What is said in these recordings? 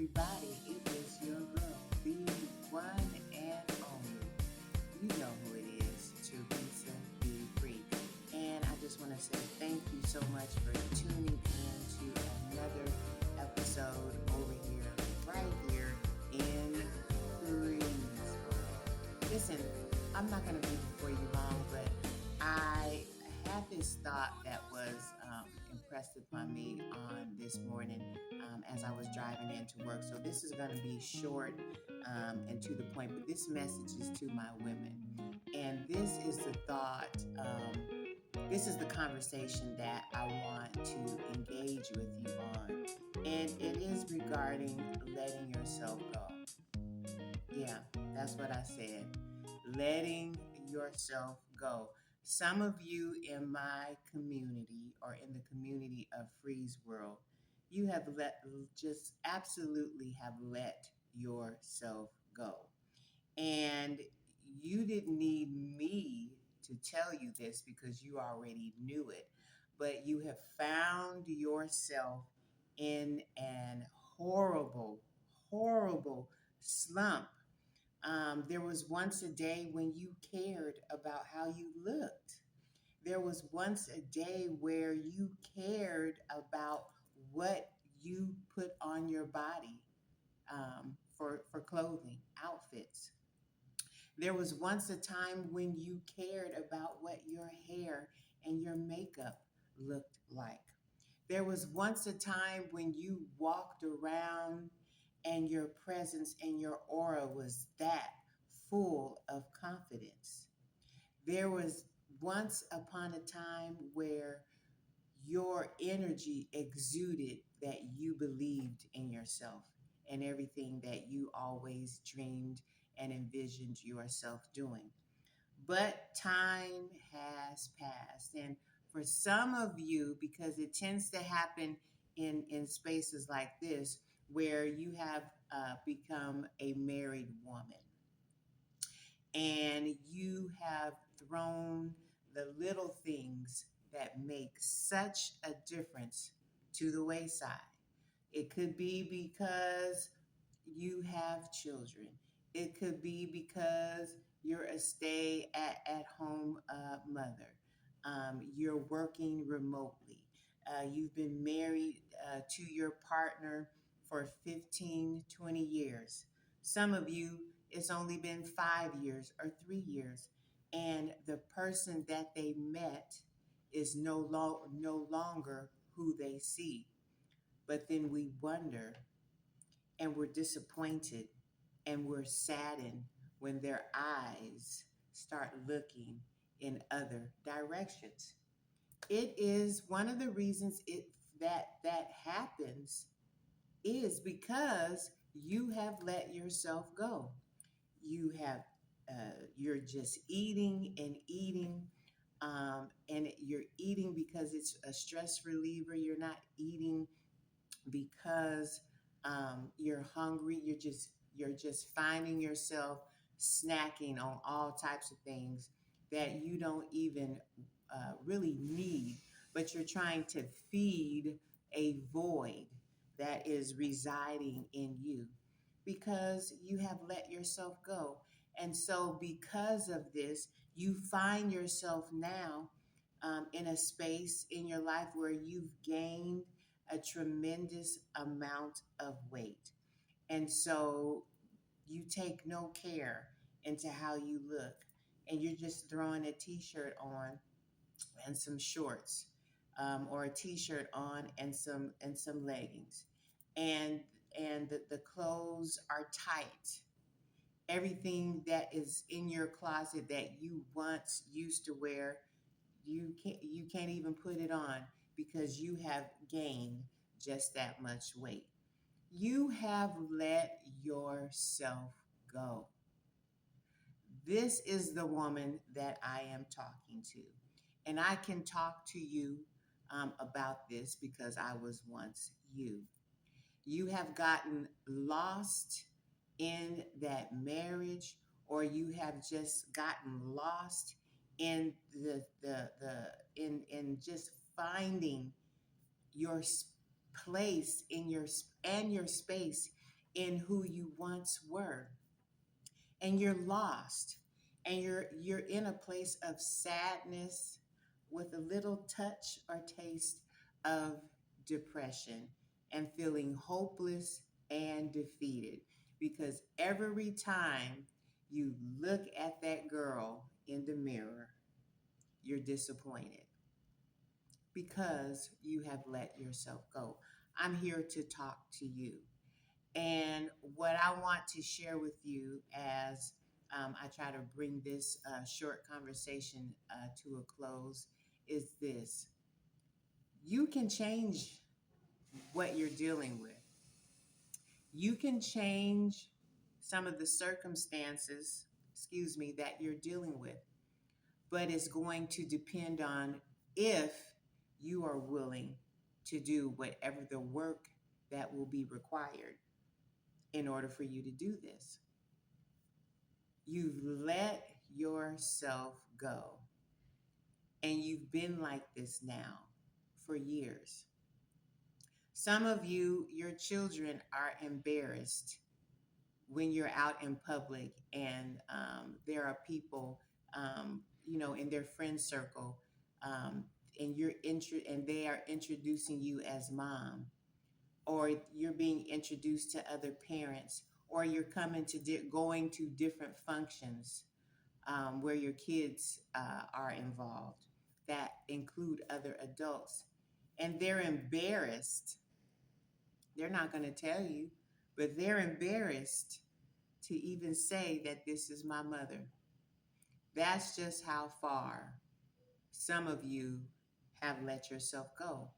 everybody? It is your girl, the one and only. You know who it is, Teresa B. Free. And I just want to say thank you so much for tuning in to another episode over here, right here in Greensboro. Listen, I'm not going to be before you long, but I had this thought that was impressed upon me on this morning as I was driving into work. So this is going to be short and to the point, but this message is to my women. And this is the thought, this is the conversation that I want to engage with you on. And it is regarding letting yourself go. Yeah, that's what I said. Letting yourself go. Some of you in my community or in the community of Freeze World, you have just absolutely have let yourself go. And you didn't need me to tell you this because you already knew it, but you have found yourself in an horrible, horrible slump. There was once a day when you cared about how you looked. There was once a day where you cared about what you put on your body for clothing, outfits. There was once a time when you cared about what your hair and your makeup looked like. There was once a time when you walked around and your presence and your aura was that full of confidence. There was once upon a time where your energy exuded that you believed in yourself and everything that you always dreamed and envisioned yourself doing. But time has passed. And for some of you, because it tends to happen in spaces like this, where you have become a married woman and you have thrown the little things that make such a difference to the wayside. It could be because you have children. It could be because you're a at home mother. You're working remotely. You've been married to your partner for 15, 20 years. Some of you, it's only been 5 years or 3 years. And the person that they met is no longer who they see. But then we wonder and we're disappointed and we're saddened when their eyes start looking in other directions. It is one of the reasons that happens is because you have let yourself go. You have you're just eating and eating, and you're eating because it's a stress reliever. You're not eating because you're hungry. You're just finding yourself snacking on all types of things that you don't even really need, but you're trying to feed a void that is residing in you because you have let yourself go. And so, because of this, you find yourself now in a space in your life where you've gained a tremendous amount of weight. And so you take no care into how you look, and you're just throwing a t-shirt on and some shorts, or a t-shirt on and some leggings, and the clothes are tight. Everything that is in your closet that you once used to wear, you can't even put it on because you have gained just that much weight. You have let yourself go. This is the woman that I am talking to. And I can talk to you about this because I was once you. You have gotten lost in that marriage, or you have just gotten lost in in just finding your place in your and your space in who you once were, and you're lost, and you're in a place of sadness with a little touch or taste of depression, and feeling hopeless and defeated, because every time you look at that girl in the mirror, you're disappointed because you have let yourself go. I'm here to talk to you. And what I want to share with you as I try to bring this short conversation to a close is this: you can change what you're dealing with, you can change some of the circumstances, excuse me, that you're dealing with, but it's going to depend on if you are willing to do whatever the work that will be required in order for you to do this. You've let yourself go, and you've been like this now for years. Some of you, your children are embarrassed when you're out in public, and there are people, in their friend circle, um, and and they are introducing you as mom, or you're being introduced to other parents, or you're going to different functions where your kids are involved that include other adults, and they're embarrassed. They're not going to tell you, but they're embarrassed to even say that this is my mother. That's just how far some of you have let yourself go.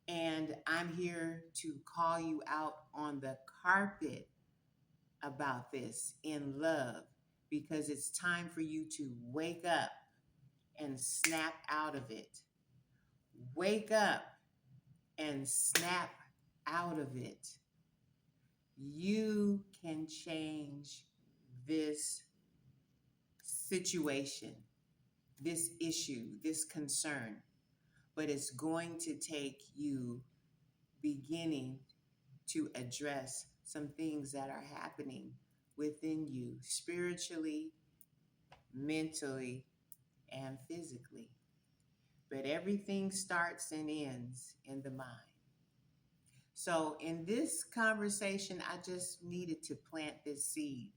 And I'm here to call you out on the carpet about this in love, because it's time for you to wake up and snap out of it. Wake up and snap out of it. You can change this situation, this issue, this concern, but it's going to take you beginning to address some things that are happening within you spiritually, mentally, and physically. But everything starts and ends in the mind. So, in this conversation, I just needed to plant this seed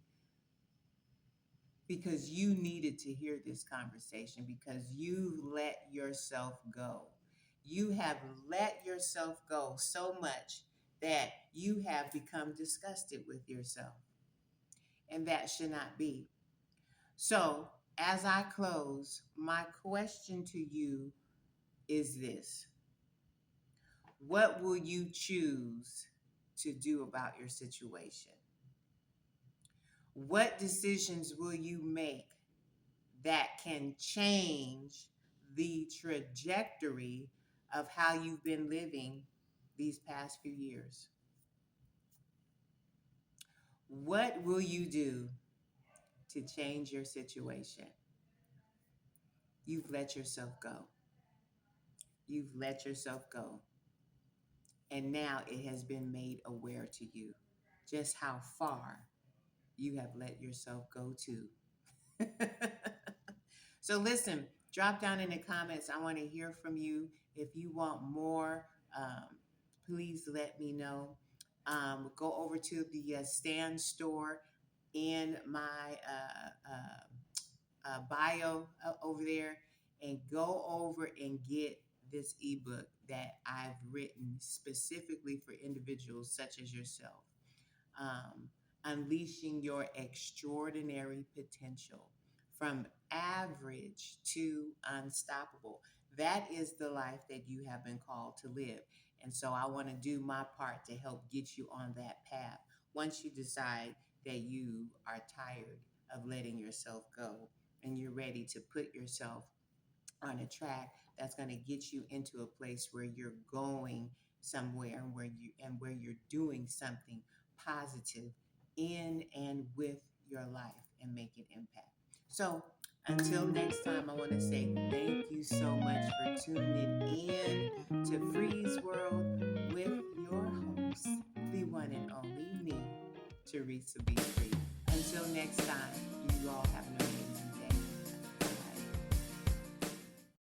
because you needed to hear this conversation, because you've let yourself go. You have let yourself go so much that you have become disgusted with yourself. And that should not be. So, as I close, my question to you is this: what will you choose to do about your situation? What decisions will you make that can change the trajectory of how you've been living these past few years? What will you do to change your situation? You've let yourself go. You've let yourself go. And now it has been made aware to you just how far you have let yourself go to. So listen, drop down in the comments. I want to hear from you. If you want more, please let me know. Go over to the Stand store in my bio over there, and go over and get this ebook that I've written specifically for individuals such as yourself. Um, Unleashing Your Extraordinary Potential, from average to unstoppable. That is the life that you have been called to live. And so I want to do my part to help get you on that path once you decide that you are tired of letting yourself go and you're ready to put yourself on a track that's going to get you into a place where you're going somewhere, and where you're doing something positive in and with your life and make an impact. So until next time, I want to say thank you so much for tuning in to Freeze World with your host, the one and only me, Teresa B. Free. Until next time, you all have an amazing